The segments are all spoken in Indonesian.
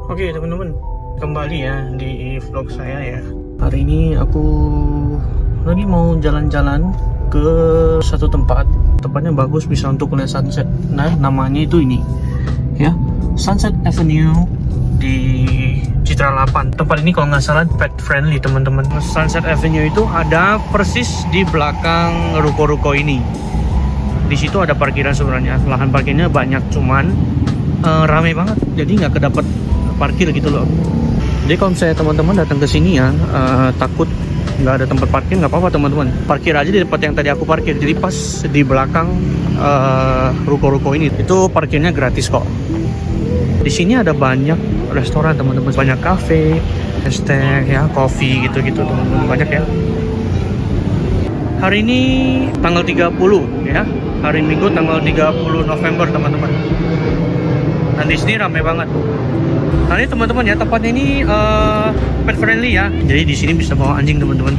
Oke teman-teman, kembali ya di vlog saya ya. Hari ini aku lagi mau jalan-jalan ke satu tempat. Tempatnya bagus, bisa untuk lihat sunset. Nah, namanya itu ini ya, Sunset Avenue di Citra 8. Tempat ini kalau nggak salah pet friendly teman-teman. Sunset Avenue itu ada persis di belakang ruko-ruko ini. Di situ ada parkiran sebenarnya. Lahan parkirnya banyak, cuman ramai banget. Jadi nggak kedapat parkir gitu loh. Jadi kalau misalnya teman-teman datang ke sini ya, takut nggak ada tempat parkir, nggak apa-apa teman-teman. Parkir aja di tempat yang tadi aku parkir. Jadi pas di belakang ruko-ruko ini, itu parkirnya gratis kok. Di sini ada banyak restoran teman-teman, banyak cafe, es teh ya, kopi gitu-gitu teman-teman, banyak ya. Hari ini tanggal 30 ya, hari Minggu tanggal 30 November teman-teman. Dan di sini ramai banget. Nah ini teman-teman ya, tempatnya ini pet friendly ya. Jadi di sini bisa bawa anjing teman-teman,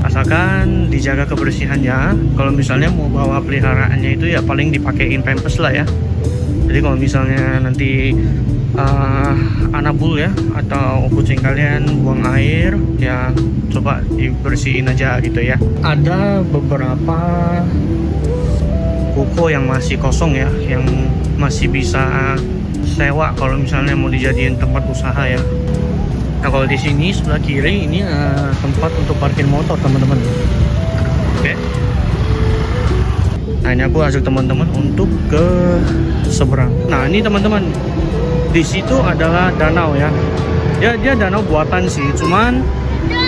asalkan dijaga kebersihannya. Kalau misalnya mau bawa peliharaannya itu ya paling dipakein pampers lah ya. Jadi kalau misalnya nanti anabul ya atau kucing kalian buang air ya, coba dibersihin aja gitu ya. Ada beberapa ruko yang masih kosong ya, yang masih bisa sewa kalau misalnya mau dijadiin tempat usaha ya. Nah kalau di sini sebelah kiri ini tempat untuk parkir motor teman-teman. Oke. Nah ini aku ajak teman-teman untuk ke seberang. Nah ini teman-teman, di situ adalah danau ya. Dia danau buatan sih, cuman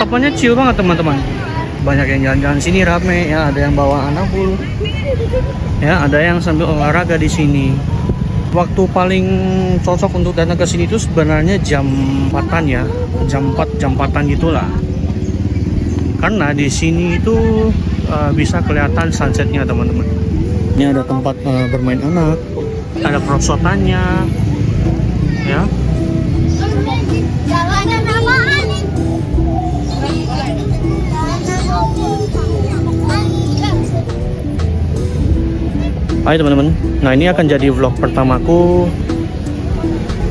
tempatnya chill banget teman-teman. Banyak yang jalan-jalan sini, rame ya. Ada yang bawa anabul ya, ada yang sambil olahraga di sini. Waktu paling cocok untuk datang ke sini itu sebenarnya jam 4-an ya, jam 4-an gitulah. Karena di sini itu bisa kelihatan sunsetnya teman-teman. Ini ada tempat bermain anak, ada perosotannya, ya. Hai teman-teman, nah ini akan jadi vlog pertamaku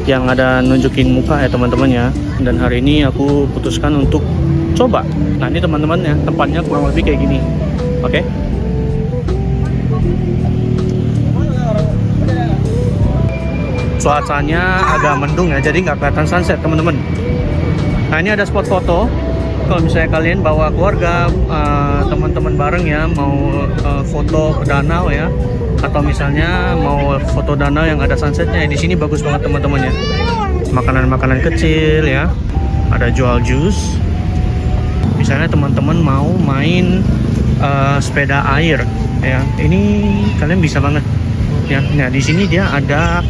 yang ada nunjukin muka ya teman-teman ya. Dan hari ini aku putuskan untuk coba. Nah ini teman-teman ya, tempatnya kurang lebih kayak gini. Oke. Cuacanya agak mendung ya, jadi nggak kelihatan sunset teman-teman. Nah ini ada spot foto. Kalau misalnya kalian bawa keluarga, teman-teman bareng ya, mau foto ke danau ya, atau misalnya mau foto danau yang ada sunsetnya, di sini bagus banget teman-teman ya. Makanan-makanan kecil ya, ada jual jus. Misalnya teman-teman mau main sepeda air ya, ini kalian bisa banget ya. Nah di sini dia ada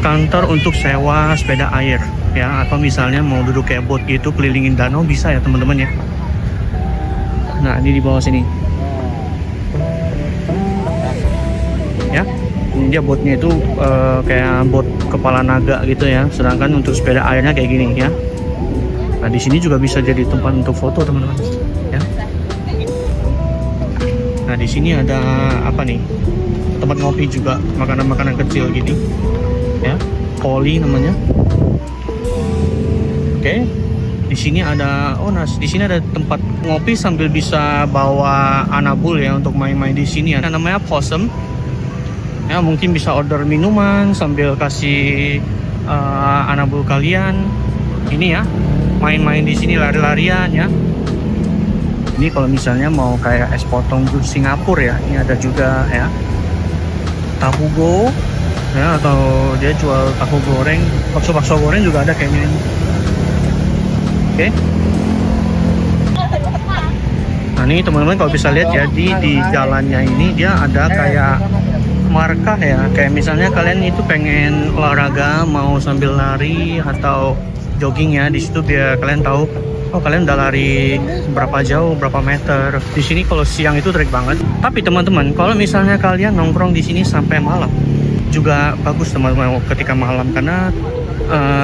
counter untuk sewa sepeda air ya, atau misalnya mau duduk kayak boat gitu kelilingin danau bisa ya teman-teman ya. Nah ini di bawah sini ya, ini dia boatnya itu kayak boat kepala naga gitu ya, sedangkan untuk sepeda airnya kayak gini ya. Nah di sini juga bisa jadi tempat untuk foto teman-teman ya. Nah di sini ada apa nih, tempat ngopi juga, makanan-makanan kecil gini ya, Poli namanya. Oke. Di sini ada di sini ada tempat ngopi sambil bisa bawa anabul ya untuk main-main di sini ya. Namanya Possum. Ya, mungkin bisa order minuman sambil kasih anabul kalian. Ini ya, main-main di sini, lari-larian ya. Ini kalau misalnya mau kayak es potong di Singapura ya, ini ada juga ya. Tahu go ya, atau dia jual tahu goreng, bakso goreng juga ada kayaknya ini. Oke. Nah ini teman-teman kalau bisa lihat ya, di jalannya ini dia ada kayak markah ya, kayak misalnya kalian itu pengen olahraga mau sambil lari atau jogging ya, di situ biar kalian tahu oh kalian udah lari berapa jauh, berapa meter. Di sini kalau siang itu terik banget. Tapi teman-teman, kalau misalnya kalian nongkrong di sini sampai malam juga bagus teman-teman ketika malam, karena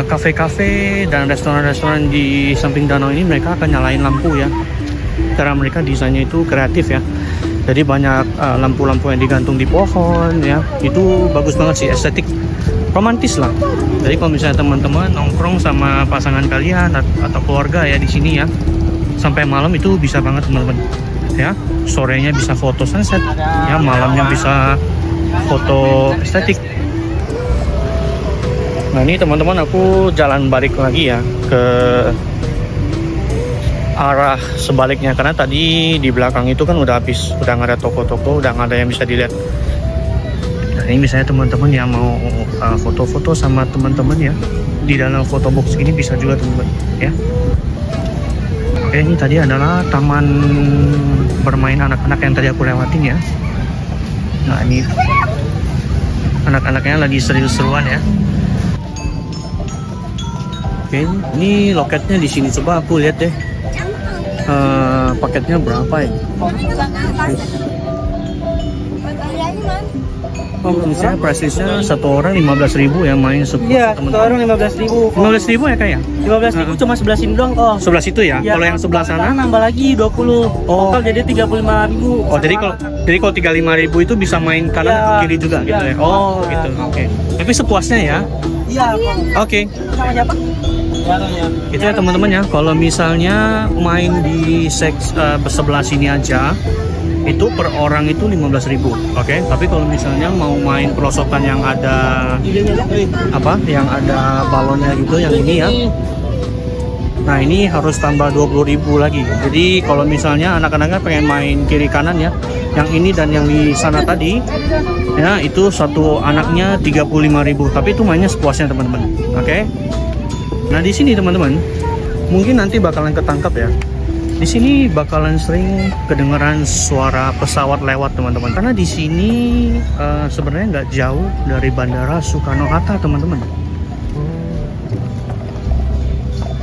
kafe-kafe dan restoran-restoran di samping danau ini mereka akan nyalain lampu ya, karena mereka desainnya itu kreatif ya. Jadi banyak lampu-lampu yang digantung di pohon ya, itu bagus banget sih, estetik romantis lah. Jadi kalau misalnya teman-teman nongkrong sama pasangan kalian atau keluarga ya di sini ya, sampai malam itu bisa banget teman-teman. Ya, sorenya bisa foto sunset, ya malamnya bisa foto estetik. Nah ini teman-teman aku jalan balik lagi ya ke arah sebaliknya, karena tadi di belakang itu kan udah habis, udah nggak ada toko-toko, udah nggak ada yang bisa dilihat. Nah ini misalnya teman-teman yang mau foto-foto sama teman-teman ya, di dalam foto box ini bisa juga teman-teman ya. Oke, ini tadi adalah taman bermain anak-anak yang tadi aku lewatin ya. Nah ini anak-anaknya lagi seru-seruan ya. Oke, ini loketnya di sini, coba aku lihat deh. Paketnya berapa ya? Oh, misalnya price-nya satu orang 15.000 ya, main Iya, satu orang 15.000. 15.000 ya kayak? 15.000 cuma sebelah sini doang kok. Sebelah situ ya? Ya, kalau yang sebelah sana nambah lagi 20. Oh. Total jadi 35.000. Oh, jadi kalau 35.000 itu bisa main kanan Ya, kiri juga gitu ya? ya. Oh, gitu. Oke. Tapi sepuasnya ya? Iya. Oke. Sama siapa? Itu ya teman-teman ya, kalau misalnya main di sebelah sini aja itu per orang itu 15.000. Oke. Tapi kalau misalnya mau main perosotan yang ada yang ada balonnya gitu, yang ini ya, nah ini harus tambah 20.000 lagi. Jadi kalau misalnya anak-anaknya pengen main kiri kanan ya, yang ini dan yang di sana tadi ya, itu satu anaknya 35.000, tapi itu mainnya sepuasnya teman-teman. Oke. Nah di sini teman-teman, mungkin nanti bakalan ketangkap ya. Di sini bakalan sering kedengeran suara pesawat lewat teman-teman, karena di sini sebenarnya nggak jauh dari Bandara Soekarno-Hatta teman-teman.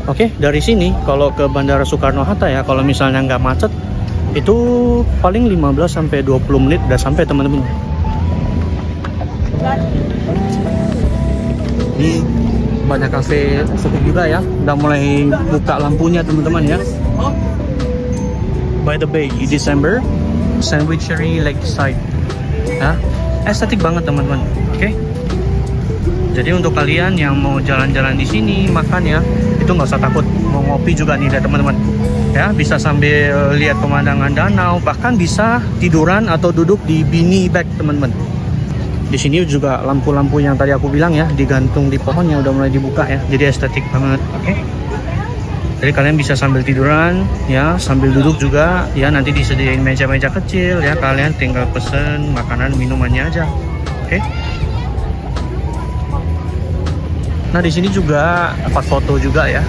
Oke, dari sini kalau ke Bandara Soekarno-Hatta ya, kalau misalnya nggak macet, itu paling 15-20 menit udah sampai teman-teman. Ini banyak kafe sepi juga ya, udah mulai buka lampunya teman-teman ya. By the Bay di December, Sandwichery Lakeside ya, estetik banget teman-teman. Oke. Jadi untuk kalian yang mau jalan-jalan di sini makan ya, itu nggak usah takut. Mau ngopi juga nih teman-teman ya, bisa sambil lihat pemandangan danau, bahkan bisa tiduran atau duduk di beanie bag teman-teman. Di sini juga lampu-lampu yang tadi aku bilang ya, digantung di pohonnya udah mulai dibuka ya, jadi estetik banget. Oke. Jadi kalian bisa sambil tiduran ya, sambil duduk juga ya, nanti disediain meja-meja kecil ya, kalian tinggal pesen makanan minumannya aja. Oke. Nah di sini juga tempat foto juga ya,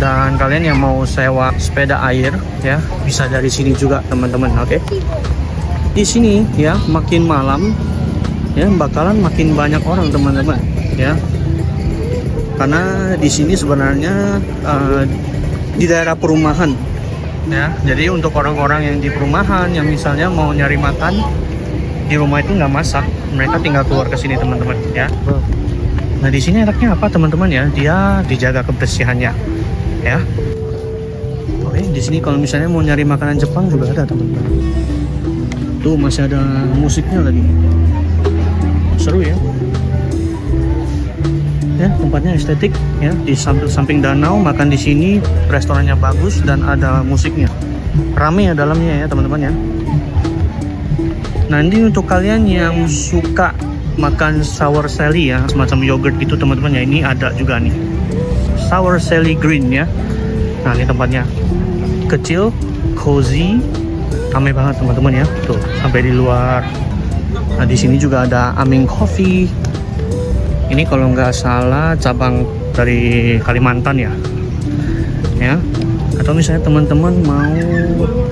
dan kalian yang mau sewa sepeda air ya, bisa dari sini juga teman-teman. Oke. Di sini ya, makin malam ya bakalan makin banyak orang teman-teman ya, karena di sini sebenarnya di daerah perumahan ya. Jadi untuk orang-orang yang di perumahan yang misalnya mau nyari makan di rumah itu nggak masak, mereka tinggal keluar ke sini teman-teman ya. Nah di sini enaknya apa teman-teman ya, dia dijaga kebersihannya ya. Oke, di sini kalau misalnya mau nyari makanan Jepang juga ada teman-teman. Tuh masih ada musiknya lagi. Seru ya. Ya, tempatnya estetik ya, di samping danau, makan di sini, restorannya bagus dan ada musiknya. Rame ya dalamnya ya teman-teman ya. Nah, ini untuk kalian yang suka makan sour sally ya, semacam yogurt gitu teman-teman ya, ini ada juga nih. Sour sally green ya. Nah, ini tempatnya. Kecil, cozy, ramai banget teman-teman ya. Tuh, sampai di luar. Nah di sini juga ada Aming Coffee. Ini kalau nggak salah cabang dari Kalimantan ya. Ya. Atau misalnya teman-teman mau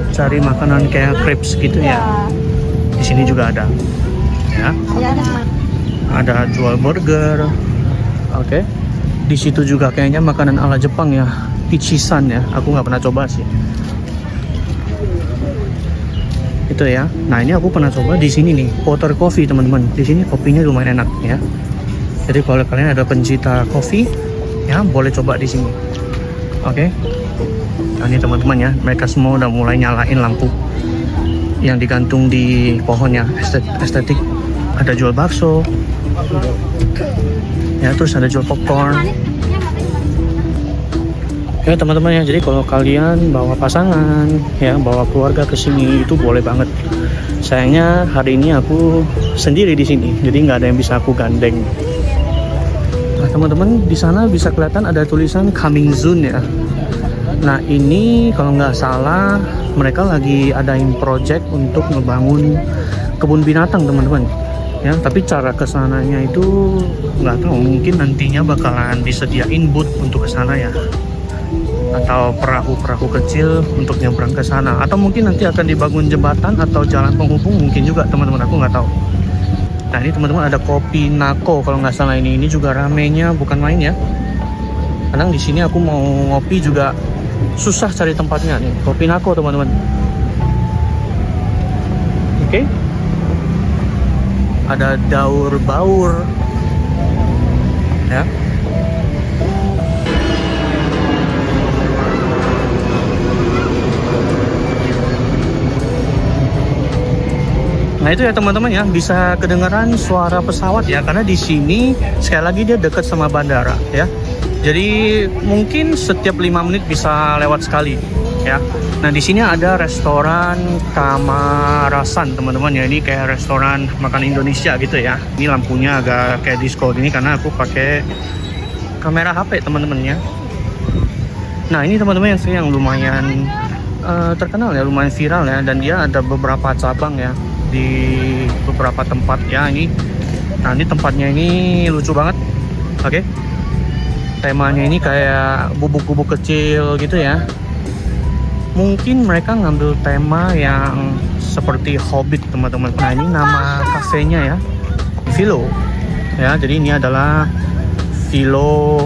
cari makanan kayak crepes gitu ya. Di sini juga ada. Ya. Ada jual burger. Oke. Di situ juga kayaknya makanan ala Jepang ya. Ichisan ya. Aku nggak pernah coba sih. Itu ya. Nah ini aku pernah coba di sini nih, Water Coffee teman-teman. Di sini kopinya lumayan enak ya. Jadi kalau kalian ada pencinta kopi ya, boleh coba di sini. Oke. Nah ini teman-teman ya, mereka semua udah mulai nyalain lampu yang digantung di pohonnya, estetik. Ada jual bakso. Ya, terus ada jual popcorn. Ya teman-teman ya, jadi kalau kalian bawa pasangan, ya bawa keluarga ke sini itu boleh banget. Sayangnya hari ini aku sendiri di sini, jadi nggak ada yang bisa aku gandeng. Nah teman-teman, di sana bisa kelihatan ada tulisan coming soon ya. Nah ini kalau nggak salah mereka lagi adain project untuk ngebangun kebun binatang teman-teman. Ya, tapi cara kesananya itu nggak tahu, mungkin nantinya bakalan disediain booth untuk kesana ya, atau perahu-perahu kecil untuk nyebrang ke sana, atau mungkin nanti akan dibangun jembatan atau jalan penghubung mungkin juga teman-teman, aku nggak tahu. Nah ini teman-teman ada Kopi Nako kalau nggak salah, ini juga ramenya bukan main ya. Kadang di sini aku mau ngopi juga susah cari tempatnya nih, Kopi Nako teman-teman. Oke. Ada Daur Baur ya. Nah itu ya teman-teman ya, bisa kedengaran suara pesawat ya, karena di sini sekali lagi dia dekat sama bandara ya. Jadi mungkin setiap 5 menit bisa lewat sekali ya. Nah di sini ada restoran Kamarasan teman-teman ya, ini kayak restoran makan Indonesia gitu ya. Ini lampunya agak kayak disco gini karena aku pakai kamera HP teman-teman ya. Nah ini teman-teman yang lumayan terkenal ya, lumayan viral ya, dan dia ada beberapa cabang ya di beberapa tempat ya ini. Nah ini tempatnya ini lucu banget. Oke. Temanya ini kayak bubuk-bubuk kecil gitu ya. Mungkin mereka ngambil tema yang seperti Hobbit teman-teman. Nah ini nama kafenya ya, Philo ya. Jadi ini adalah Philo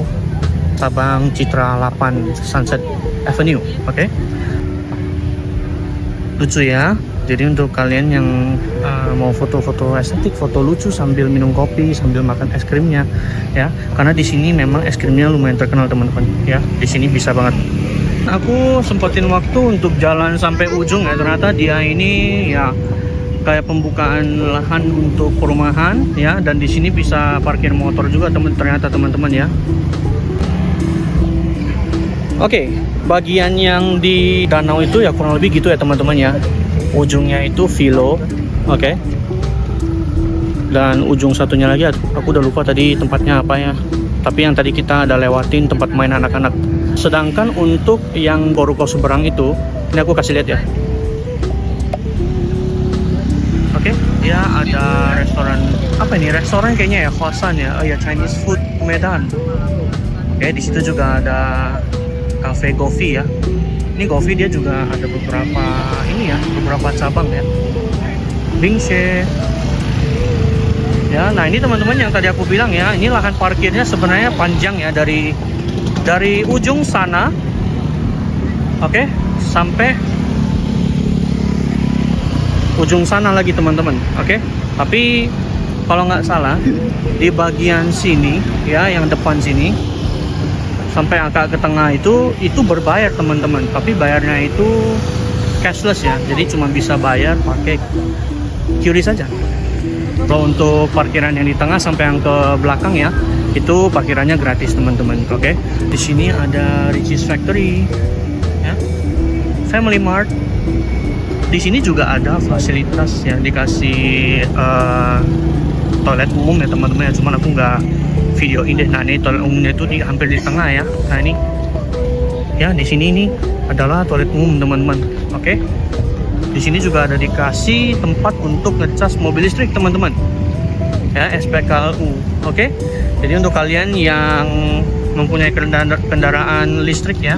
cabang Citra 8 Sunset Avenue. Oke. Lucu ya. Jadi untuk kalian yang mau foto-foto estetik, foto lucu sambil minum kopi, sambil makan es krimnya ya. Karena di sini memang es krimnya lumayan terkenal teman-teman ya. Di sini bisa banget. Aku sempetin waktu untuk jalan sampai ujung ya. Ternyata dia ini ya kayak pembukaan lahan untuk perumahan ya, dan di sini bisa parkir motor juga ternyata teman-teman ya. Oke, bagian yang di danau itu ya kurang lebih gitu ya teman-teman ya. Ujungnya itu Philo, oke. Dan ujung satunya lagi aku udah lupa tadi tempatnya apa ya. Tapi yang tadi kita ada lewatin tempat main anak-anak. Sedangkan untuk yang baru kau seberang itu, ini aku kasih lihat ya. Oke, dia ada restoran apa ini? Restoran kayaknya ya, Khosan ya. Oh ya, Chinese food Medan. Oke, di situ juga ada Cafe Govi ya. Ini Govi dia juga ada beberapa ini ya, beberapa cabang ya. Bingshe. Ya, nah ini teman-teman yang tadi aku bilang ya, ini lahan parkirnya sebenarnya panjang ya, dari ujung sana, oke, sampai ujung sana lagi teman-teman, oke. Tapi kalau nggak salah di bagian sini ya, yang depan sini sampai agak ke tengah itu berbayar teman-teman, tapi bayarnya itu cashless ya, jadi cuma bisa bayar pakai QRIS saja. Kalau untuk parkiran yang di tengah sampai yang ke belakang ya, itu parkirannya gratis teman-teman. Oke. Di sini ada Richie's Factory ya, Family Mart. Di sini juga ada fasilitas ya, dikasih toilet umum ya teman-teman ya, cuman aku nggak videoin deh. Nah ini toilet umumnya itu hampir di tengah ya. Nah ini ya, di sini ini adalah toilet umum teman-teman. Oke. Di sini juga ada dikasih tempat untuk ngecas mobil listrik teman-teman ya, SPKLU. Oke. Jadi untuk kalian yang mempunyai kendaraan listrik ya,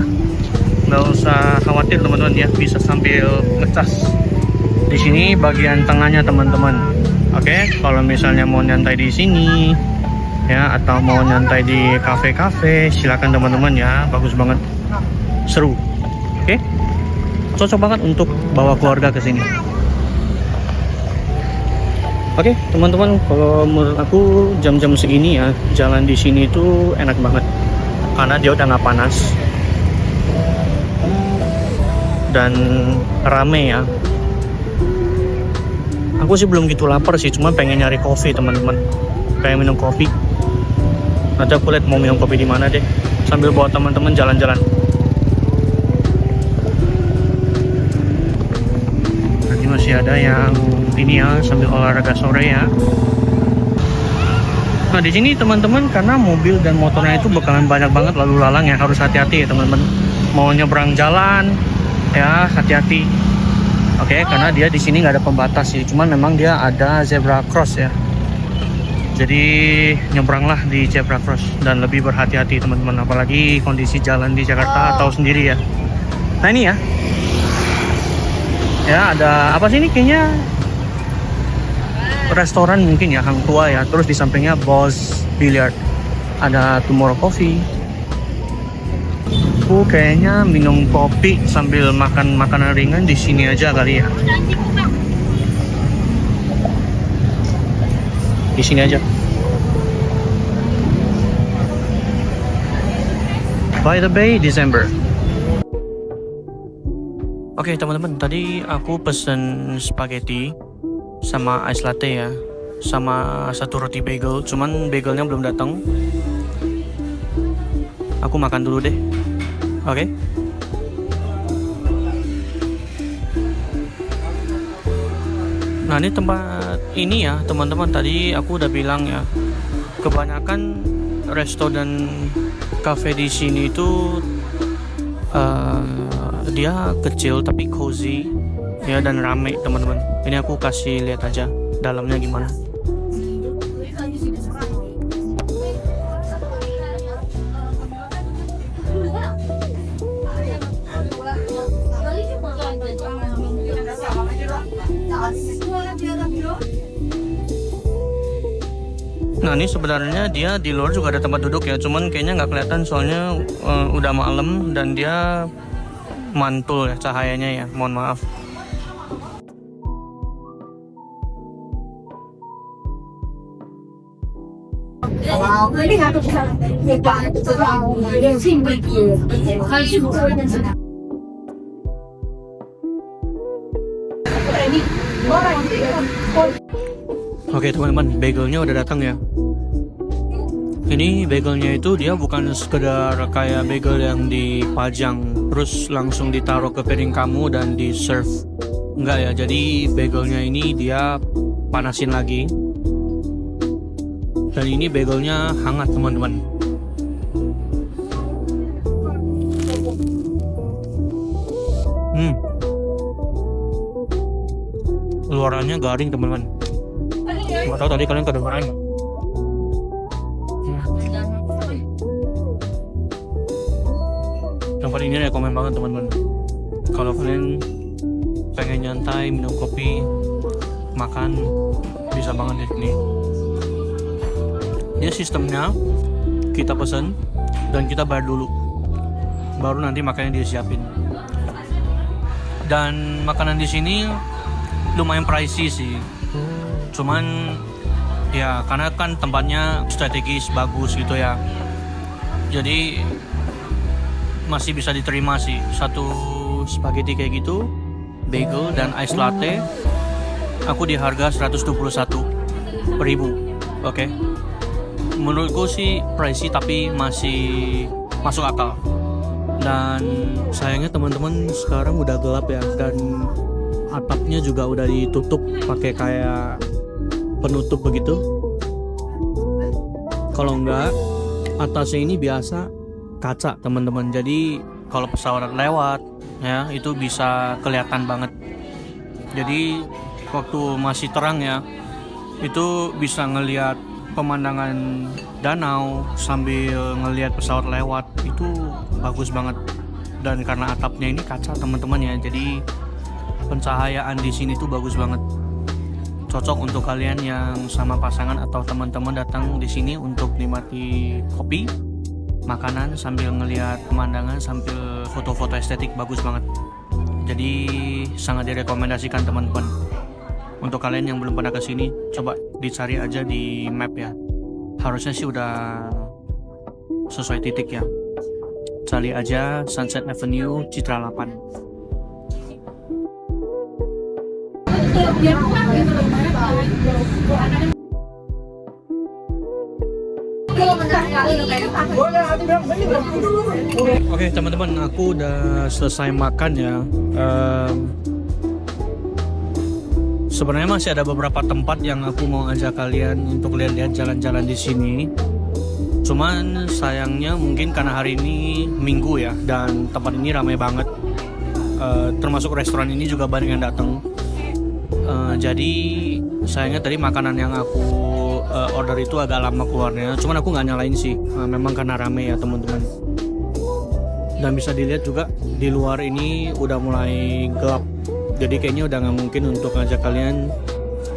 nggak usah khawatir teman-teman ya, bisa sambil ngecas. Di sini bagian tengahnya teman-teman. Oke. Kalau misalnya mau nyantai di sini ya, atau mau nyantai di kafe-kafe, silakan teman-teman ya, bagus banget, seru. Oke. Cocok banget untuk bawa keluarga ke sini. Oke, teman-teman, kalau menurut aku jam-jam segini ya, jalan di sini itu enak banget karena dia udah nggak panas dan rame ya. Aku sih belum gitu lapar sih, cuma pengen nyari kopi teman-teman, pengen minum kopi. Nanti aku lihat mau minum kopi di mana deh, sambil bawa teman-teman jalan-jalan. Nanti masih ada yang ini ya, sambil olahraga sore ya. Nah di sini teman-teman, karena mobil dan motornya itu bakalan banyak banget lalu lalang ya, harus hati-hati ya teman-teman. Mau nyebrang jalan ya hati-hati. Oke, karena dia di sini nggak ada pembatas sih, cuman memang dia ada zebra cross ya. Jadi nyebranglah di zebra cross dan lebih berhati-hati teman-teman, apalagi kondisi jalan di Jakarta tahu sendiri ya. Nah ini ya, ya ada apa sih ini, kayaknya restoran mungkin ya, Hang Tua ya. Terus di sampingnya Boss Billiard, ada Tomorrow Coffee. Aku kayaknya minum kopi sambil makan makanan ringan di sini aja kali ya. Di sini aja. By the Bay, December. Oke teman-teman, tadi aku pesen spaghetti sama ice latte ya, sama satu roti bagel. Cuman bagelnya belum datang. Aku makan dulu deh. Oke. Nah ini tempat ini ya teman-teman, tadi aku udah bilang ya, kebanyakan resto dan cafe di sini itu dia kecil tapi cozy ya, dan rame teman-teman. Ini aku kasih lihat aja dalamnya gimana. Nah ini sebenarnya dia di luar juga ada tempat duduk ya, cuman kayaknya nggak kelihatan soalnya udah malam dan dia mantul ya cahayanya ya, mohon maaf. Oke teman-teman, bagelnya udah datang ya. Ini bagelnya itu dia bukan sekedar kayak bagel yang dipajang terus langsung ditaruh ke piring kamu dan di serve. Enggak ya, jadi bagelnya ini dia panasin lagi. Dan ini bagelnya hangat teman-teman. Luarannya garing teman-teman. Nggak tahu tadi kalian kedengeran nggak? Tempat ini rekomen banget teman-teman. Kalau kalian pengen nyantai, minum kopi, makan, bisa banget di sini. Dia sistemnya kita pesan dan kita bayar dulu, baru nanti makannya dia siapin. Dan makanan di sini lumayan pricey sih. Cuman ya karena kan tempatnya strategis bagus gitu ya, jadi masih bisa diterima sih. Satu spaghetti kayak gitu, bagel dan ice latte, aku di harga 121.000. Oke. Menurutku sih pricey tapi masih masuk akal. Dan sayangnya teman-teman sekarang udah gelap ya, dan atapnya juga udah ditutup pakai kayak penutup begitu. Kalau enggak, atasnya ini biasa kaca teman-teman, jadi kalau pesawat lewat ya itu bisa kelihatan banget. Jadi waktu masih terang ya, itu bisa ngelihat pemandangan danau sambil ngelihat pesawat lewat, itu bagus banget. Dan karena atapnya ini kaca teman-teman ya, jadi pencahayaan di sini tuh bagus banget. Cocok untuk kalian yang sama pasangan atau teman-teman datang di sini untuk nikmati kopi, makanan sambil ngelihat pemandangan sambil foto-foto estetik, bagus banget. Jadi sangat direkomendasikan teman-teman. Untuk kalian yang belum pernah kesini, coba dicari aja di map ya. Harusnya sih udah sesuai titik ya. Cari aja Sunset Avenue Citra 8. Oke teman-teman, aku udah selesai makan ya. Sebenarnya masih ada beberapa tempat yang aku mau ajak kalian untuk lihat-lihat jalan-jalan di sini. Cuman sayangnya mungkin karena hari ini Minggu ya, dan tempat ini ramai banget. Termasuk restoran ini juga banyak yang datang. Jadi sayangnya tadi makanan yang aku order itu agak lama keluarnya. Cuman aku nggak nyalain sih, memang karena rame ya teman-teman. Dan bisa dilihat juga di luar ini udah mulai gelap. Jadi kayaknya udah nggak mungkin untuk ngajak kalian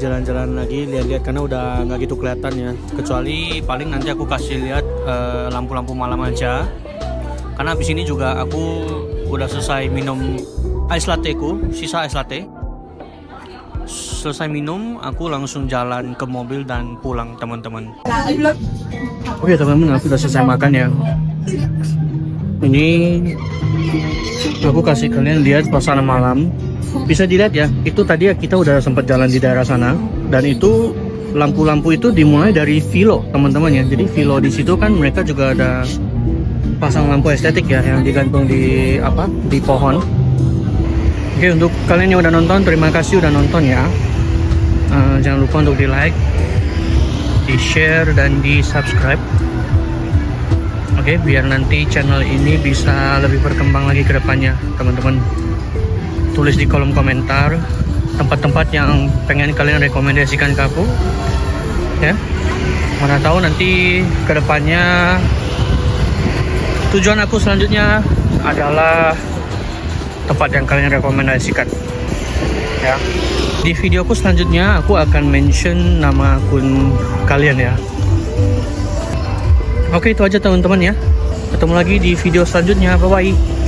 jalan-jalan lagi, lihat-lihat, karena udah nggak gitu kelihatan ya. Kecuali paling nanti aku kasih lihat lampu-lampu malam aja. Karena habis ini juga aku udah selesai minum ice latte ku, sisa ice latte. Selesai minum, aku langsung jalan ke mobil dan pulang teman-teman. Oke teman-teman, aku udah selesai makan ya. Ini aku kasih kalian lihat suasana malam. Bisa dilihat ya, itu tadi kita udah sempat jalan di daerah sana, dan itu lampu-lampu itu dimulai dari Vilo teman-teman ya. Jadi Vilo di situ kan mereka juga ada pasang lampu estetik ya yang digantung di pohon. Oke, untuk kalian yang udah nonton, terima kasih udah nonton ya. Jangan lupa untuk di like, di share, dan di subscribe. Oke, biar nanti channel ini bisa lebih berkembang lagi ke depannya teman-teman. Tulis di kolom komentar tempat-tempat yang pengen kalian rekomendasikan ke aku ya. Mana tahu nanti ke depannya tujuan aku selanjutnya adalah tempat yang kalian rekomendasikan ya. Di videoku selanjutnya aku akan mention nama akun kalian ya. Oke, itu aja teman-teman ya. Ketemu lagi di video selanjutnya. Bye bye.